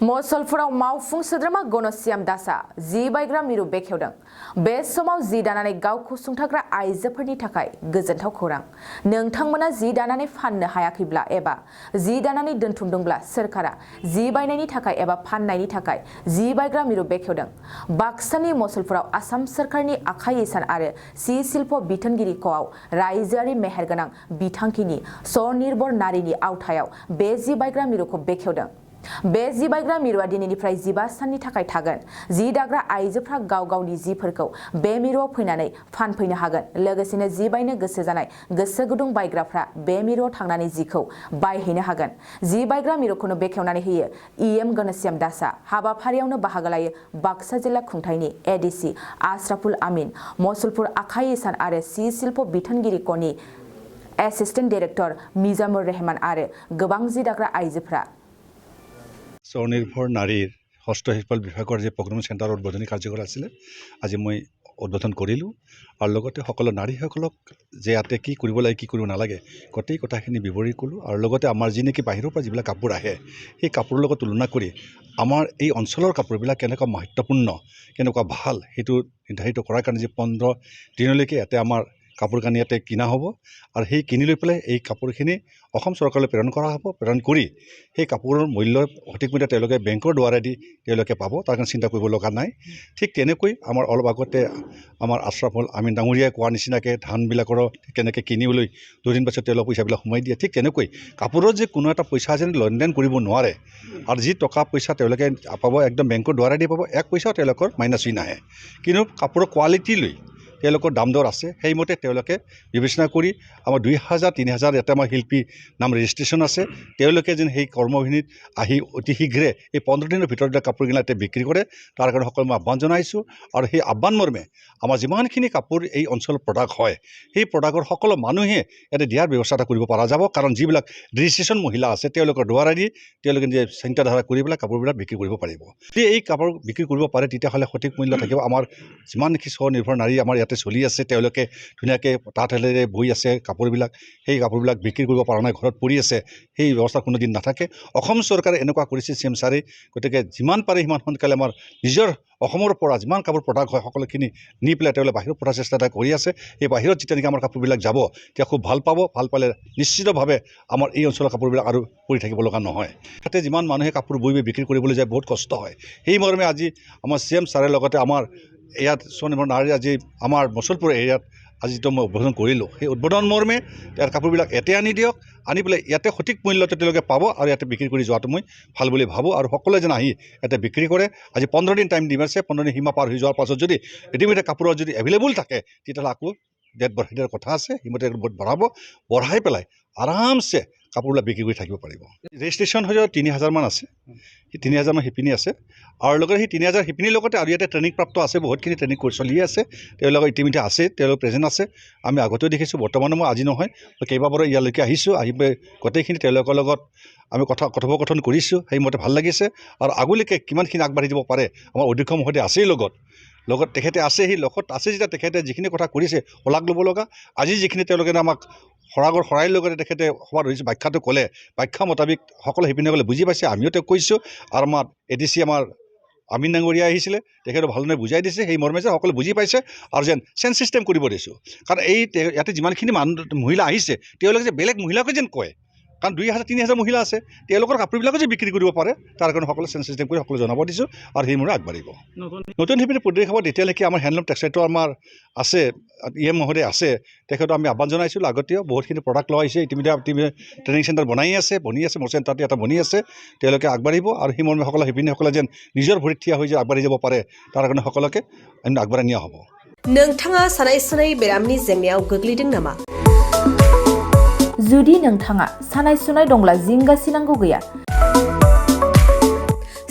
मसलपुराव मावफुं सोद्रोमा गणश्याम दासआ जि बायग्रा मिरु बेखेवदों। बे समाव जि दानानै गावखौ सुंथाग्रा आइजोफोरनि थाखाय गोजोनथाव खौरां। नोंथांमोना जि दानानै फाननो हायाखैब्ला एबा जि दानानै दोनथुमदोंब्ला सोरखारा जि बायनायनि थाखाय एबा फाननायनि थाखाय जि बायग्रा मिरु बेखेवदों। बाक्सानि मसलपुराव आसाम सोरखारनि आखाइ इसान आरो सि शिल्प बिथोनगिरि कआव रायजोआरि मेहेरगोनां बिथांखिनि स्वनिर्भर नारीनि आवथायाव बे जि बायग्रा मिरुखौ बेखेवदों। बे जि बायग्रा मिरुआ दिनैनिफ्राय 15 साननि थाखाय थागोन। जि दाग्रा आइजोफ्रा गाव गावनि जिफोरखौ बे मिरुआव फैनानै फानफैनो हागोन। लोगोसेनो जि बायनो गोसो जानाय गोसो गुदुं बायग्राफ्रा बे मिरुआव थांनानै जिखौ बायहैनो हागोन। जि बायग्रा मिरुखौनो बेखेवनानै होयो इएम गणश्याम दासआ। हाबाफारियावनो बाहागो लायो बाक्सा जिल्ला खुंथायनि एडिसि आशराफुल आमीन, मसलपुर आखाइ इसान आरो सि शिल्प बिथोनगिरि कनि एसिस्टेन्ट डाइरेक्टर मिजामुर रहमान आरो गोबां जि दाग्रा आइजोफ्रा। স্বনির্ভর নাৰীৰ হস্তশিল্প বিভাগৰ যে প্ৰগ্ৰাম চেণ্টাৰ উদ্বোধনী কাৰ্যসূচী আছিলে আজি মই উদ্বোধন কৰিলোঁ আৰু লগতে সকলো নাৰীসকলক যে ইয়াতে কি কৰিব লাগে কি কৰিব নালাগে গোটেই কথাখিনি বিৱৰি ক'লোঁ আৰু লগতে আমাৰ যি নেকি বাহিৰৰ পৰা যিবিলাক কাপোৰ আহে সেই কাপোৰৰ লগত তুলনা কৰি আমাৰ এই অঞ্চলৰ কাপোৰবিলাক কেনেকুৱা মহত্বপূৰ্ণ কেনেকুৱা ভাল সেইটো নিৰ্ধাৰিত কৰাৰ কাৰণে যে 15 দিনলৈকে ইয়াতে আমাৰ কাপোৰ কানি ইয়াতে কিনা হ'ব আৰু সেই কিনি লৈ পেলাই এই কাপোৰখিনি অসম চৰকাৰলৈ প্ৰেৰণ কৰা হ'ব। প্ৰেৰণ কৰি সেই কাপোৰৰ মূল্য সঠিক মূল্য তেওঁলোকে বেংকৰ দ্বাৰাদি তেওঁলোকে পাব, তাৰ কাৰণে চিন্তা কৰিব লগা নাই। ঠিক তেনেকৈ আমাৰ অলপ আগতে আমাৰ আশৰাফুল আমিন ডাঙৰীয়াই কোৱাৰ নিচিনাকৈ ধানবিলাকৰ কেনেকৈ কিনিবলৈ 2 দিন পাছত তেওঁলোকে পইচাবিলাক সোমাই দিয়ে, ঠিক তেনেকৈ কাপোৰৰ যে কোনো এটা পইচা যেন লেনদেন কৰিব নোৱাৰে আৰু যি টকা পইচা তেওঁলোকে পাব একদম বেংকৰ দ্বাৰাদি পাব, 1 পইচাও তেওঁলোকৰ মাইনাছ হৈ নাহে। কিন্তু কাপোৰৰ কোৱালিটি লৈ তেওঁলোকৰ দাম দৰ আছে, সেইমতে তেওঁলোকে বিবেচনা কৰি আমাৰ 2000-3000 ইয়াতে আমাৰ শিল্পী নাম ৰেজিষ্ট্ৰেশ্যন আছে। তেওঁলোকে যেন সেই কৰ্মভূমিত আহি অতি শীঘ্ৰে এই 15 দিনৰ ভিতৰতে কাপোৰগিলা ইয়াতে বিক্ৰী কৰে, তাৰ কাৰণে সকলো মই আহ্বান জনাইছোঁ। আৰু সেই আহ্বান মৰ্মে আমাৰ যিমানখিনি কাপোৰ এই অঞ্চলত প্ৰডাক্ট হয় সেই প্ৰডাক্টৰ সকলো মানুহে ইয়াতে দিয়াৰ ব্যৱস্থা এটা কৰিব পৰা যাব। কাৰণ যিবিলাক ৰেজিষ্ট্ৰেশ্যন মহিলা আছে তেওঁলোকৰ দ্বাৰাদি তেওঁলোকে নিজে চিন্তাধাৰা কৰি পেলাই কাপোৰবিলাক বিক্ৰী কৰিব পাৰিব। যদি এই কাপোৰ বিক্ৰী কৰিব পাৰে তেতিয়াহ'লে সঠিক মূল্য থাকিব। আমাৰ যিমান নেকি স্বনিৰ্ভৰ নাৰী আমাৰ ইয়াতে চলি আছে, তেওঁলোকে ধুনীয়াকৈ তাঁতশালেৰে বৈ আছে কাপোৰবিলাক, সেই কাপোৰবিলাক বিক্ৰী কৰিব পৰা নাই, ঘৰত পৰি আছে, সেই ব্যৱস্থা কোনো দিন নাথাকে। অসম চৰকাৰে এনেকুৱা কৰিছে চিএম ছাৰে, গতিকে যিমান পাৰে সিমান সোনকালে আমাৰ নিজৰ অসমৰ পৰা যিমান কাপোৰ প্ৰডাক্ট হয় সকলোখিনি নি পেলাই তেওঁলোকে বাহিৰত পঠাৰ চেষ্টা এটা কৰি আছে। এই বাহিৰত যেতিয়া নেকি আমাৰ কাপোৰবিলাক যাব তেতিয়া খুব ভাল পাব। ভাল পালে নিশ্চিতভাৱে আমাৰ এই অঞ্চলৰ কাপোৰবিলাক আৰু পৰি থাকিব লগা নহয়। তাতে যিমান মানুহে কাপোৰ বৈ বিক্ৰী কৰিবলৈ যায় বহুত কষ্ট হয়। সেই মৰ্মে আজি আমাৰ চিএম ছাৰে লগতে আমাৰ ইয়াত স্বনিৰ্ভৰ নাৰী আজি আমাৰ মচলপুৰ এৰিয়াত আজিতো মই উদ্বোধন কৰিলোঁ। সেই উদ্বোধন মৰ্মে ইয়াৰ কাপোৰবিলাক ইয়াতে আনি দিয়ক, আনি পেলাই ইয়াতে সঠিক মূল্যতে তেওঁলোকে পাব আৰু ইয়াতে বিক্ৰী কৰি যোৱাটো মই ভাল বুলি ভাবোঁ। আৰু সকলোৱে যেন আহি ইয়াতে বিক্ৰী কৰে। আজি 15 দিন টাইম দি আছে, 15 দিন সীমা পাৰ হৈ যোৱাৰ পাছত যদি ৰেডিমেড কাপোৰৰ যদি এভেইলেবল থাকে তেতিয়াহ'লে আকৌ ডেট বঢ়াই দিয়াৰ কথা আছে। সিমতে বঢ়াব, বঢ়াই পেলাই আৰামছে কাপোৰবিলাক বিক্ৰী কৰি থাকিব পাৰিব। ৰেজিষ্ট্ৰেশ্যন হৈ যাব 3000 মান আছে, সেই 3000 মান শিপিনী আছে আৰু লগতে সেই 3000 শিপিনীৰ লগতে আৰু ইয়াতে ট্ৰেইনিং প্ৰাপ্ত আছে, বহুতখিনি ট্ৰেইনিং কোৰ্চ চলি আছে, তেওঁলোকৰ ইতিমধ্যে আছে, তেওঁলোক প্ৰেজেণ্ট আছে। আমি আগতেও দেখিছোঁ, বৰ্তমানো মই আজি নহয় কেইবাবাৰো ইয়ালৈকে আহিছোঁ, আহি গোটেইখিনি তেওঁলোকৰ লগত আমি কথোপকথন কৰিছোঁ। সেইমতে ভাল লাগিছে আৰু আগলৈকে কিমানখিনি আগবাঢ়ি যাব পাৰে আমাৰ অধ্যক্ষ মহোদয় আছেই লগত তেখেতে আছে। সেই লগত আছে যেতিয়া তেখেতে যিখিনি কথা কৰিছে শলাগ ল'ব লগা। আজি যিখিনি তেওঁলোকে আমাক শৰাইৰ লগতে তেখেতে সভাত হৈছে ব্যাখ্যাটো ক'লে, ব্যাখ্যা মতাবিক সকলো শিপিনীসকলে বুজি পাইছে, আমিও তেওঁক কৈছোঁ। আৰু আমাৰ এডিচি আমাৰ আমিন ডাঙৰীয়া আহিছিলে, তেখেতে ভালদৰে বুজাই দিছে। সেই মৰ্মে যে সকলোৱে বুজি পাইছে আৰু যেন চেঞ্জ চিষ্টেম কৰিব দিছোঁ। কাৰণ এই ইয়াতে যিমানখিনি মহিলা আহিছে তেওঁলোকে যে বেলেগ মহিলাকে যেন কয়, কাৰণ 2000-3000 মহিলা আছে, তেওঁলোকৰ কাপোৰবিলাকো যে বিক্ৰী কৰিব পাৰে তাৰ কাৰণে সকলো চেঞ্জ চিষ্টেম কৰি সকলো জনাব দিছোঁ আৰু সেইমতে আগবাঢ়িব। নতুন শিপিনী পদক্ষেপত এতিয়ালৈকে আমাৰ হেণ্ডলুম টেক্সটাইলটো আমাৰ আছে, ইএম মহোদয় আছে, তেখেতক আমি আহ্বান জনাইছিলোঁ। আগতেও বহুতখিনি প্ৰডাক্ট লগাইছে, ইতিমধ্যে ট্ৰেইনিং চেণ্টাৰ বনি আছে, মোৰ চেণ্টাৰতে এটা বনি আছে, তেওঁলোকে আগবাঢ়িব। আৰু সেই মৰ্মে সকলো শিপিনীসকলে যেন নিজৰ ভৰিত থিয় হৈ যে আগবাঢ়ি যাব পাৰে তাৰ কাৰণে সকলোকে আগবাঢ়াই নিয়া হ'ব। नोंथाङा सानाय सुनाय बेरामनि जेंनायाव गोग्लैदों नामा? जुदि नोंथाङा सानाय सुनाय दंब्ला जिंगासिनांगौ गैया।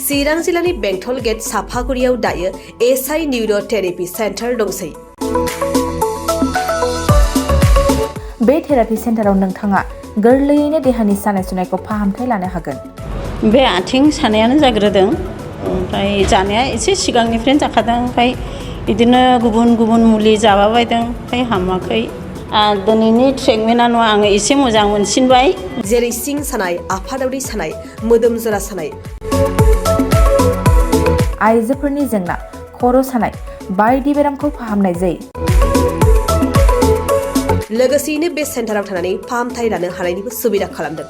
चिरां जिल्लानि बेंटल गेट साफागुरियाव दायो एसआइ निउर' थेरापि सेन्टार दंसै। बे थेरापि सेन्टाराव नोंथाङा गोरलैयैनो देहानि सानाय सुनायखौ फाहामथाय लानो हागोन। बे आथिं सानायानो जाग्रोदों, ओमफ्राय जानाया एसे सिगांनिफ्रायनो जाखादों, ओमफ्राय बिदिनो गुबुन गुबुन मुलि जाबाबायदों, ओमफ्राय हामाखै। दिनैनि ट्रिटमेन्टआनो आङो एसे मोजां मोनसिनबाय। जेरै सिं सानाय, आफादावरि सानाय, मोदोम जरा सानाय। आइजोफोरनि जेंना खर' सानाय बायदि बेरामखौ फाहामनाय जायो। लोगोसेयैनो बे सेन्टाराव थानानै फाहामथाय लानो हानायनिबो सुबिदा खालामदों।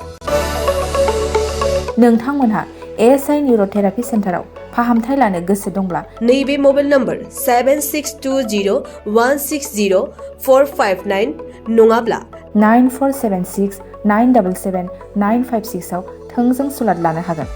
नोंथांमोनहा ASI निउर'थेरापि सेन्टाराव फाहामथाय लानो गोसो दंब्ला नैबे मबाइल नम्बर 7620160459 नङाब्ला 9476 977 956 आव थोंजों सुलाद लानो हागोन।